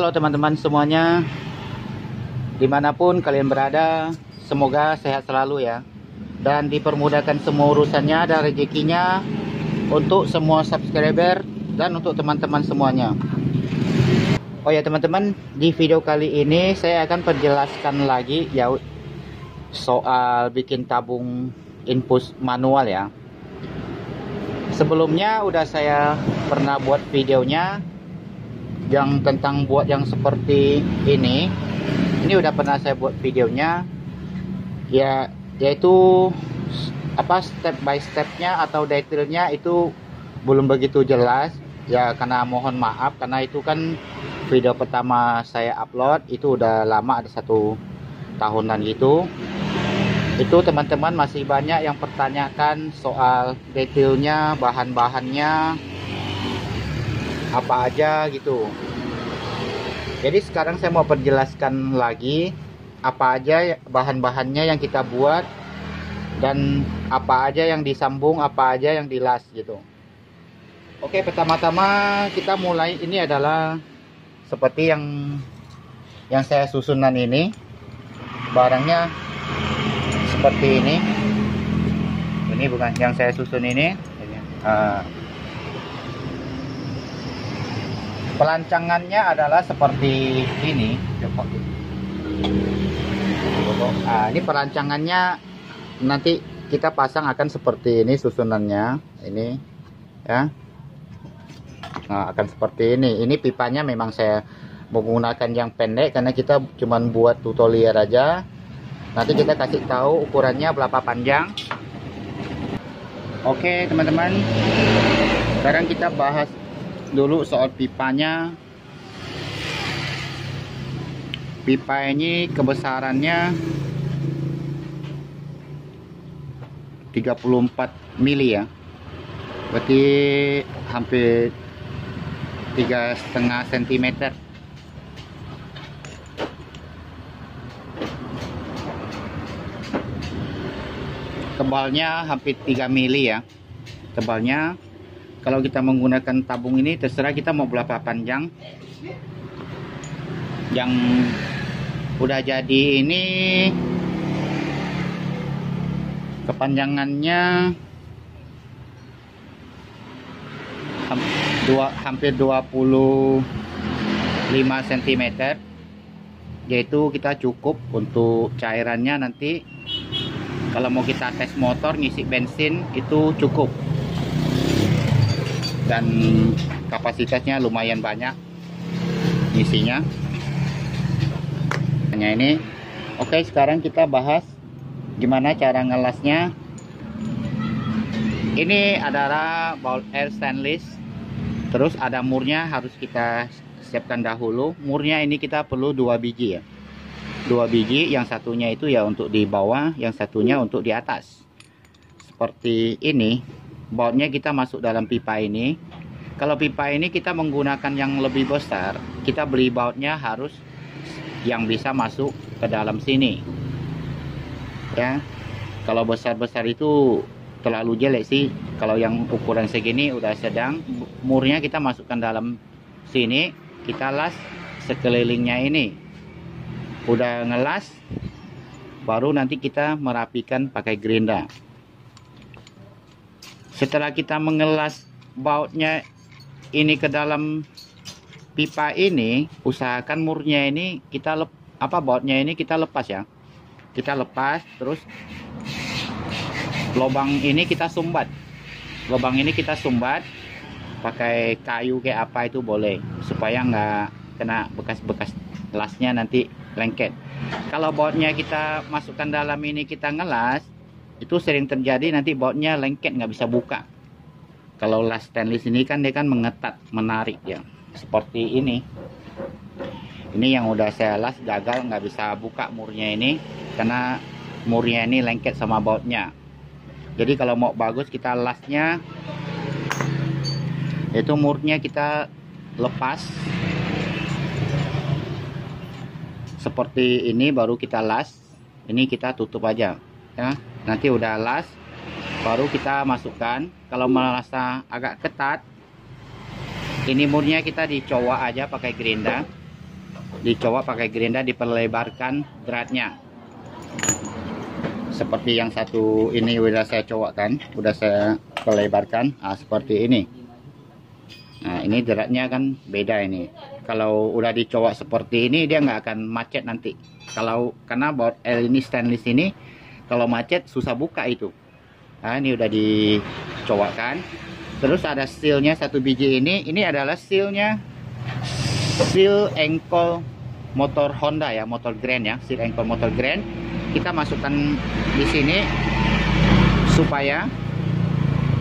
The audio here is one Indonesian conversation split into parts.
Halo teman-teman semuanya, dimanapun kalian berada, semoga sehat selalu ya, dan dipermudahkan semua urusannya dan rezekinya untuk semua subscriber dan untuk teman-teman semuanya. Oh ya teman-teman, di video kali ini saya akan perjelaskan lagi ya soal bikin tabung infus manual ya. Sebelumnya udah saya pernah buat videonya yang tentang buat yang seperti ini udah pernah saya buat videonya ya, yaitu apa step by stepnya atau detailnya itu belum begitu jelas ya, karena mohon maaf karena itu kan video pertama saya upload itu udah lama, ada 1 tahunan gitu. Itu teman-teman masih banyak yang pertanyakan soal detailnya, bahan-bahannya apa aja gitu. Jadi sekarang saya mau perjelaskan lagi apa aja bahan-bahannya yang kita buat dan apa aja yang disambung, apa aja yang dilas gitu. Oke, pertama-tama kita mulai. Ini adalah seperti yang saya susunan ini. Barangnya seperti ini. Ini bukan yang saya susun ini. Pelancangannya adalah seperti ini. Ini perancangannya nanti kita pasang akan seperti ini susunannya ini ya. Akan seperti ini. Ini pipanya memang saya menggunakan yang pendek karena kita cuman buat tutorial aja. Nanti kita kasih tahu ukurannya berapa panjang. Oke teman-teman, sekarang kita bahas dulu soal pipanya. Pipa ini kebesarannya 34 mili ya, berarti hampir 3,5 cm. Tebalnya hampir 3 mili ya tebalnya. Kalau kita menggunakan tabung ini terserah kita mau berapa panjang. Yang udah jadi ini kepanjangannya hampir 25 cm, yaitu kita cukup untuk cairannya. Nanti kalau mau kita tes motor ngisi bensin itu cukup, dan kapasitasnya lumayan banyak isinya. Hanya ini. Oke, sekarang kita bahas gimana cara ngelasnya. Ini adalah baut air stainless, terus ada murnya harus kita siapkan dahulu. Murnya ini kita perlu 2 biji ya, 2 biji. Yang satunya itu ya untuk di bawah, yang satunya untuk di atas. Seperti ini. Bautnya kita masuk dalam pipa ini. Kalau pipa ini kita menggunakan yang lebih besar, kita beli bautnya harus yang bisa masuk ke dalam sini ya. Kalau besar-besar itu terlalu jelek sih. Kalau yang ukuran segini udah sedang, murnya kita masukkan dalam sini, kita las sekelilingnya ini. Udah ngelas, baru nanti kita merapikan pakai gerinda. Setelah kita mengelas bautnya ini ke dalam pipa ini, usahakan murnya ini kita bautnya ini kita lepas ya. Kita lepas, terus lubang ini kita sumbat. Lubang ini kita sumbat pakai kayu kayak apa itu boleh, supaya nggak kena bekas-bekas lasnya nanti lengket. Kalau bautnya kita masukkan dalam ini kita ngelas, itu sering terjadi nanti bautnya lengket, nggak bisa buka. Kalau las stainless ini kan dia kan mengetat, menarik ya, seperti ini. Ini yang udah saya las gagal, nggak bisa buka murnya ini karena murnya ini lengket sama bautnya. Jadi kalau mau bagus kita lasnya, itu murnya kita lepas seperti ini, baru kita las. Ini kita tutup aja ya. Nanti udah las baru kita masukkan. Kalau merasa agak ketat, ini murnya kita dicowok aja pakai gerinda. Dicoba pakai gerinda, diperlebarkan dratnya. Seperti yang satu ini udah saya cowakan, udah saya perlebarkan. Nah, seperti ini. Nah, ini dratnya kan beda ini. Kalau udah dicowok seperti ini, dia nggak akan macet nanti. Karena baut L ini stainless ini, kalau macet susah buka itu. Nah, ini udah dicowokkan. Terus ada sealnya satu biji ini. Ini adalah sealnya, seal ankle motor Honda ya, motor Grand ya, seal ankle motor Grand. Kita masukkan di sini supaya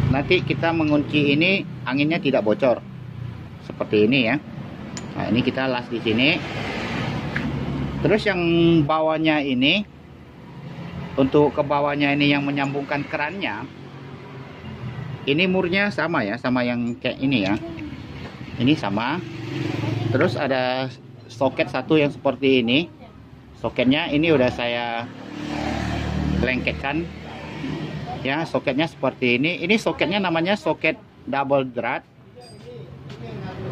nanti kita mengunci ini anginnya tidak bocor. Seperti ini ya. Nah, ini kita las di sini. Terus yang bawahnya ini, untuk ke bawahnya ini yang menyambungkan kerannya, ini murnya sama ya, sama yang kayak ini ya. Ini sama. Terus ada soket satu yang seperti ini. Soketnya ini udah saya lengketkan ya, soketnya seperti ini. Ini soketnya namanya soket double drat.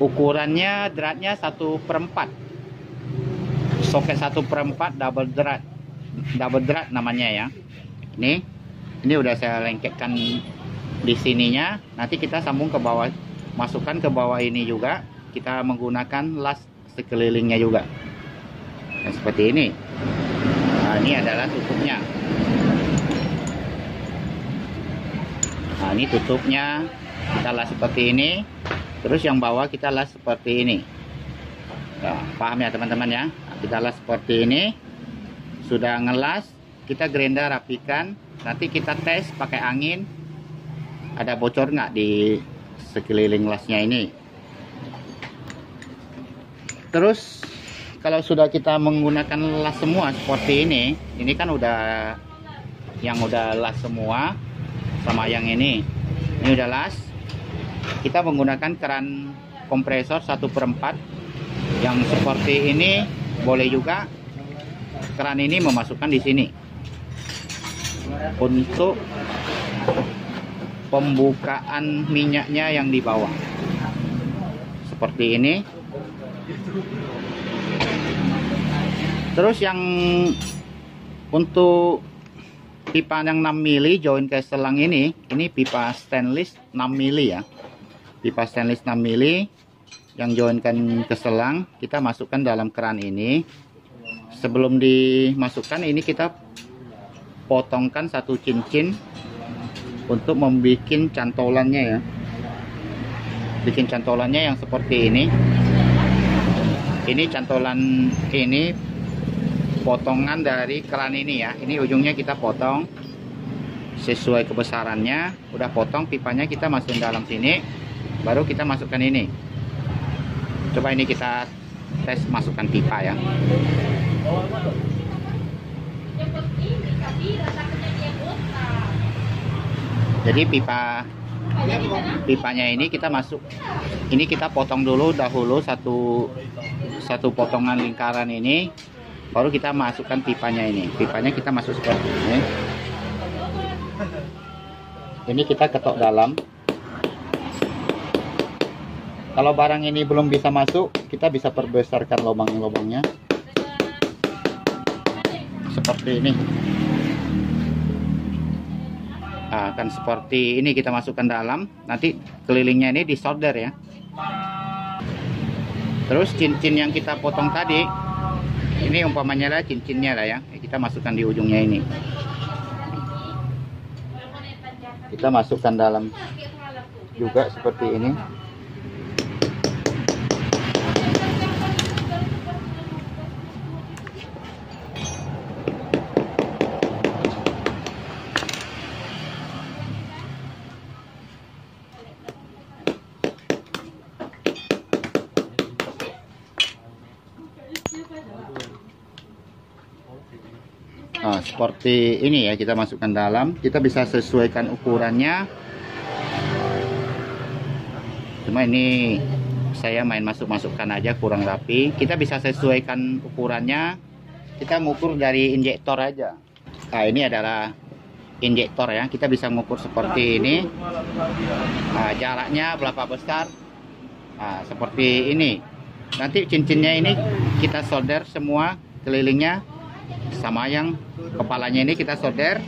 Ukurannya dratnya 1/4. Soket 1/4 double drat namanya ya. Ini udah saya lengketkan di sininya. Nanti kita sambung ke bawah, masukkan ke bawah ini juga. Kita menggunakan las sekelilingnya juga. Nah, seperti ini. Nah, ini adalah tutupnya. Nah, ini tutupnya. Kita las seperti ini. Terus yang bawah kita las seperti ini. Nah, paham ya teman-teman ya? Nah, kita las seperti ini. Sudah ngelas, kita gerinda rapikan. Nanti kita tes pakai angin. Ada bocor nggak di sekeliling lasnya ini. Terus kalau sudah kita menggunakan las semua seperti ini kan udah yang udah las semua, sama yang ini udah las. Kita menggunakan keran kompresor 1/4 yang seperti ini. Boleh juga keran ini memasukkan di sini untuk pembukaan minyaknya yang di bawah seperti ini. Terus yang untuk pipa yang 6 mili join ke selang ini pipa stainless 6 mili ya. Pipa stainless 6 mili yang joinkan ke selang, kita masukkan dalam keran ini. Sebelum dimasukkan ini kita potongkan satu cincin untuk membuat cantolannya ya. Bikin cantolannya yang seperti ini. Ini cantolan ini potongan dari keran ini ya. Ini ujungnya kita potong sesuai kebesarannya. Udah potong, pipanya kita masukin dalam sini, baru kita masukkan ini. Coba ini kita tes masukkan pipa ya. Jadi pipanya ini kita masuk, ini kita potong dahulu satu potongan lingkaran ini, baru kita masukkan pipanya ini. Pipanya kita masuk seperti ini. Ini kita ketok dalam. Kalau barang ini belum bisa masuk, kita bisa perbesarkan lubang-lubangnya seperti ini. Nah, kan seperti ini kita masukkan dalam. Nanti kelilingnya ini disolder ya. Terus cincin yang kita potong tadi, ini umpamanya lah cincinnya lah ya. Kita masukkan di ujungnya ini. Kita masukkan dalam juga seperti ini. Nah, seperti ini ya, kita masukkan dalam. Kita bisa sesuaikan ukurannya. Cuma ini saya main masukkan aja, kurang rapi. Kita bisa sesuaikan ukurannya. Kita ngukur dari injektor aja. Nah, ini adalah injektor ya. Kita bisa ngukur seperti ini. Nah, jaraknya berapa besar. Nah, seperti ini. Nanti cincinnya ini kita solder semua kelilingnya, sama yang kepalanya ini kita solder.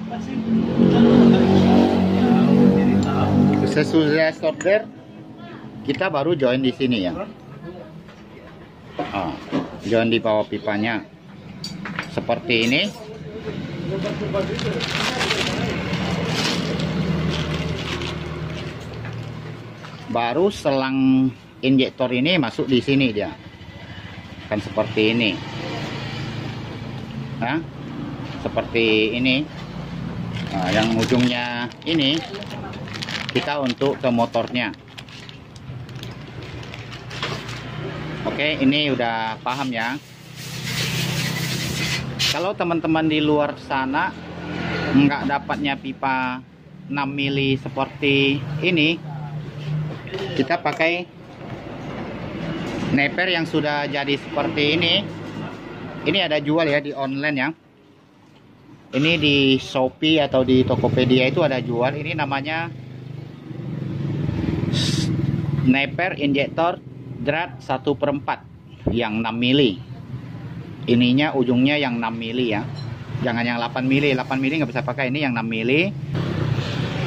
Sesudah solder kita baru join di sini ya. Join di bawah pipanya seperti ini. Baru selang injektor ini masuk di sini, dia kan seperti ini. Nah, seperti ini. Nah, yang ujungnya ini kita untuk ke motornya. Oke, ini udah paham ya. Kalau teman-teman di luar sana nggak dapatnya pipa 6 mili seperti ini, kita pakai neper yang sudah jadi seperti ini. Ini ada jual ya di online ya. Ini di Shopee atau di Tokopedia itu ada jual. Ini namanya neper injektor drat 1/4 yang 6 mili. Ininya ujungnya yang 6 mili ya. Jangan yang 8 mili. 8 mili nggak bisa pakai, ini yang 6 mili.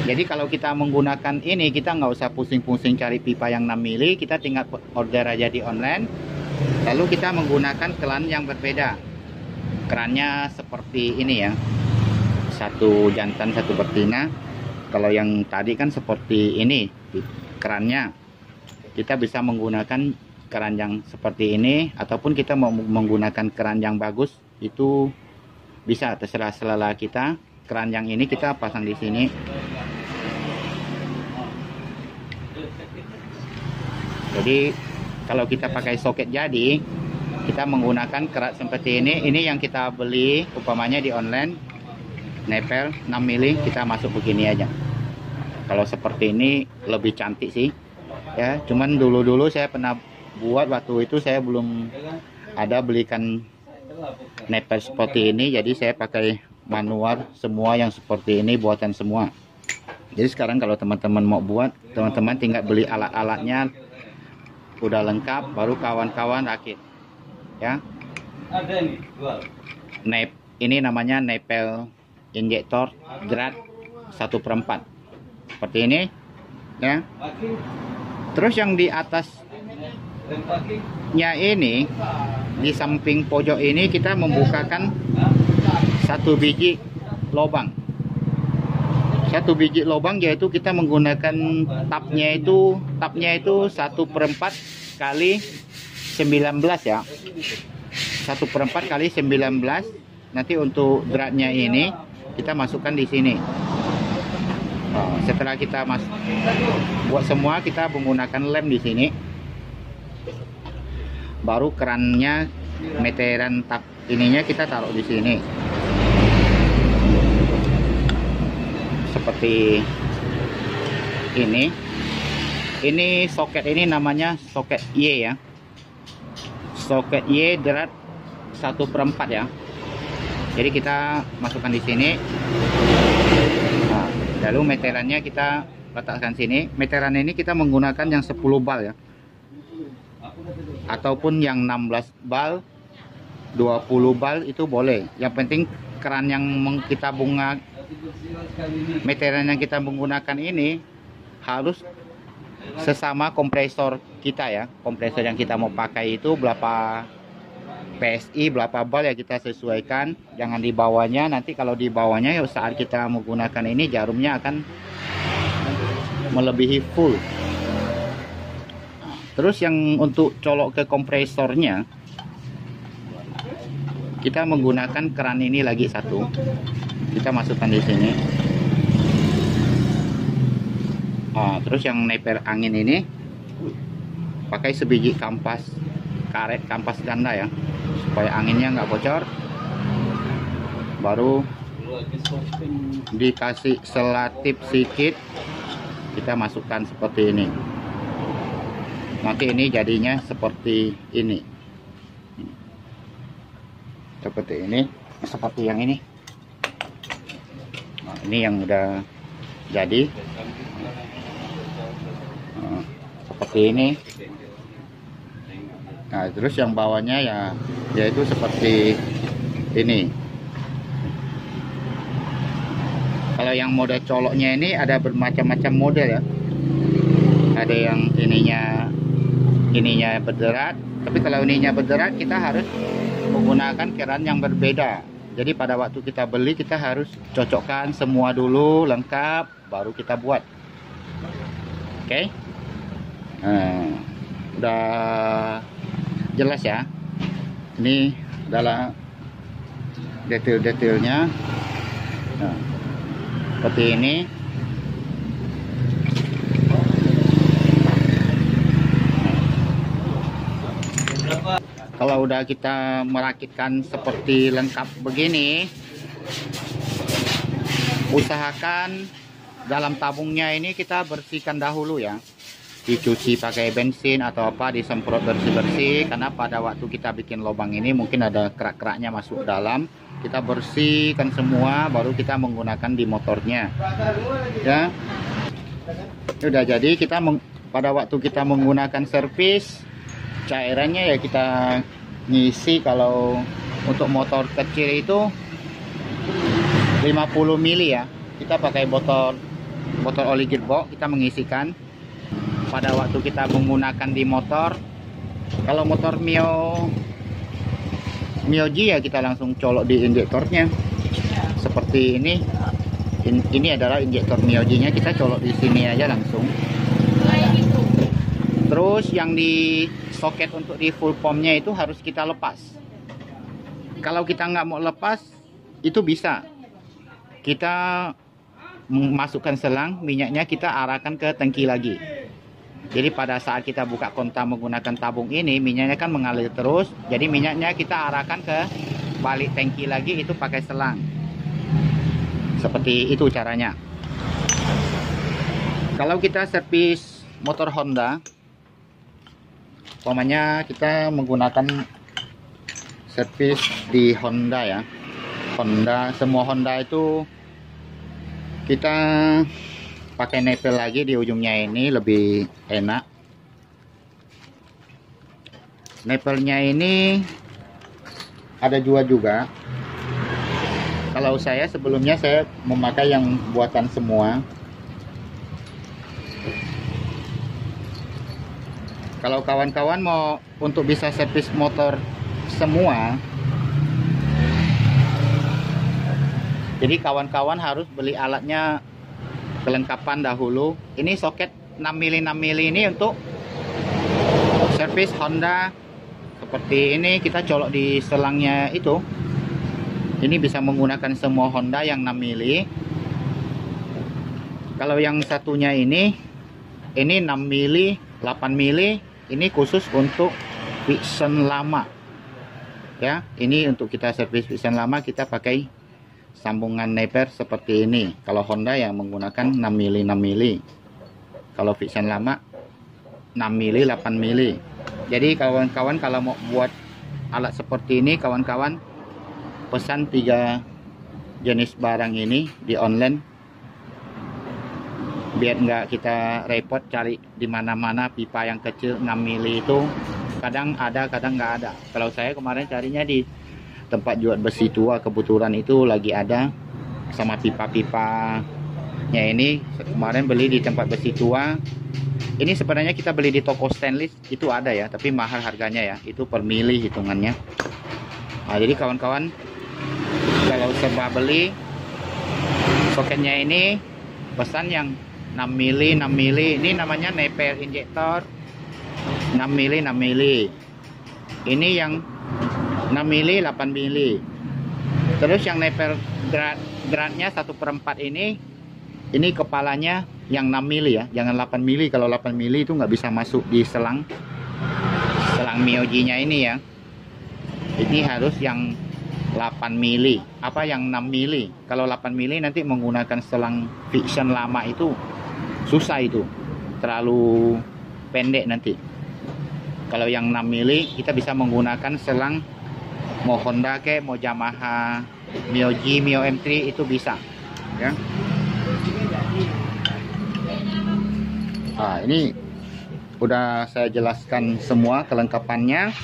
Jadi kalau kita menggunakan ini, kita nggak usah pusing-pusing cari pipa yang 6 mili, kita tinggal order aja di online. Lalu kita menggunakan keran yang berbeda. Kerannya seperti ini ya, satu jantan satu betina. Kalau yang tadi kan seperti ini kerannya. Kita bisa menggunakan keran yang seperti ini, ataupun kita mau menggunakan keran yang bagus, itu bisa, terserah selera kita. Keran yang ini kita pasang di sini. Jadi kalau kita pakai soket jadi, kita menggunakan kerat seperti ini. Ini yang kita beli umpamanya di online, neper 6 mili, kita masuk begini aja. Kalau seperti ini lebih cantik sih ya. Cuman dulu saya pernah buat, waktu itu saya belum ada belikan neper seperti ini, jadi saya pakai manual semua yang seperti ini, buatan semua. Jadi sekarang kalau teman-teman mau buat, teman-teman tinggal beli alat-alatnya udah lengkap, baru kawan-kawan rakit ya. Ada nih jual. Ini namanya nepel injektor drat 1/4 seperti ini ya. Terus yang di atasnya ini, di samping pojok ini, kita membukakan satu biji lubang. Satu biji lubang, yaitu kita menggunakan tapnya itu 1/4 kali 19 ya. 1/4 kali 19. Nanti untuk dratnya ini kita masukkan di sini. Setelah kita buat semua, kita menggunakan lem di sini. Baru kerannya, meteran tap ininya kita taruh di sini. Seperti ini. Ini soket, ini namanya soket Y ya. Soket Y drat 1/4 ya. Jadi kita masukkan di sini. Nah, lalu meterannya kita letakkan sini. Meteran ini kita menggunakan yang 10 bal ya. Ataupun yang 16 bal, 20 bal itu boleh. Yang penting keran yang kita meteran yang kita menggunakan ini harus sesama kompresor kita ya. Kompresor yang kita mau pakai itu berapa PSI, berapa bal ya, kita sesuaikan. Jangan di bawahnya, nanti kalau di bawahnya ya saat kita menggunakan ini jarumnya akan melebihi full. Terus yang untuk colok ke kompresornya, kita menggunakan keran ini lagi satu. Kita masukkan di sini. Terus yang neper angin ini pakai sebiji kampas karet, kampas ganda ya, supaya anginnya nggak bocor. Baru dikasih selatip sedikit, kita masukkan seperti ini. Nanti ini jadinya seperti ini. Seperti ini, seperti yang ini. Nah, ini yang udah jadi. Seperti ini. Nah, terus yang bawahnya ya yaitu seperti ini. Kalau yang model coloknya ini ada bermacam-macam model ya. Ada yang ininya berderat, tapi kalau ininya berderat kita harus menggunakan keran yang berbeda. Jadi pada waktu kita beli kita harus cocokkan semua dulu lengkap, baru kita buat. Oke. Udah jelas ya. Ini adalah detail-detailnya. Nah, seperti ini. Kalau udah kita merakitkan seperti lengkap begini, usahakan dalam tabungnya ini kita bersihkan dahulu ya. Dicuci pakai bensin atau apa, disemprot bersih-bersih, karena pada waktu kita bikin lubang ini mungkin ada kerak-keraknya masuk dalam. Kita bersihkan semua baru kita menggunakan di motornya ya. Udah, jadi kita pada waktu kita menggunakan servis, cairannya ya kita ngisi. Kalau untuk motor kecil itu 50 ml ya, kita pakai botol oli gearbox, kita mengisikan pada waktu kita menggunakan di motor. Kalau motor Mio G ya kita langsung colok di injektornya seperti ini. Ini adalah injektor Mio G nya, kita colok di sini aja langsung. Terus yang di soket untuk di full pumpnya itu harus kita lepas. Kalau kita nggak mau lepas, itu bisa kita memasukkan selang, minyaknya kita arahkan ke tangki lagi. Jadi pada saat kita buka kontak menggunakan tabung ini, minyaknya kan mengalir terus. Jadi minyaknya kita arahkan ke balik tangki lagi, itu pakai selang. Seperti itu caranya. Kalau kita servis motor Honda, umpamanya kita menggunakan servis di Honda ya. Semua Honda itu kita pakai nepel lagi di ujungnya, ini lebih enak. Nepelnya ini ada juga. Kalau saya sebelumnya saya memakai yang buatan semua. Kalau kawan-kawan mau untuk bisa servis motor semua, jadi kawan-kawan harus beli alatnya kelengkapan dahulu. Ini soket 6 mili ini untuk servis Honda. Seperti ini kita colok di selangnya itu. Ini bisa menggunakan semua Honda yang 6 mili. Kalau yang satunya ini 6 mili, 8 mili. Ini khusus untuk Vision lama ya. Ini untuk kita servis Vision lama, kita pakai sambungan neper seperti ini. Kalau Honda yang menggunakan 6 mili. Kalau Vision lama 6 mili, 8 mili. Jadi kawan-kawan kalau mau buat alat seperti ini, kawan-kawan pesan 3 jenis barang ini di online, biar nggak kita repot cari di mana-mana. Pipa yang kecil 6 mili itu kadang ada, kadang nggak ada. Kalau saya kemarin carinya di tempat jual besi tua, kebetulan itu lagi ada. Sama pipa-pipanya ini kemarin beli di tempat besi tua. Ini sebenarnya kita beli di toko stainless itu ada ya, tapi mahal harganya ya, itu per mili hitungannya. Nah, jadi kawan-kawan kalau serba beli soketnya ini pesan yang 6 mili. Ini namanya neper injektor 6 mili. Ini yang 6 mili, 8 mili. Terus yang neper dratnya 1/4 ini kepalanya yang 6 mili ya, jangan 8 mili. Kalau 8 mili itu nggak bisa masuk di selang Mio G nya ini ya. Ini harus yang 8 mili, apa yang 6 mili. Kalau 8 mili nanti menggunakan selang Vision lama itu susah, itu terlalu pendek nanti. Kalau yang 6 mili kita bisa menggunakan selang mau Honda ke mau Yamaha, Mio G, Mio M3 itu bisa ya. Nah, ini udah saya jelaskan semua kelengkapannya.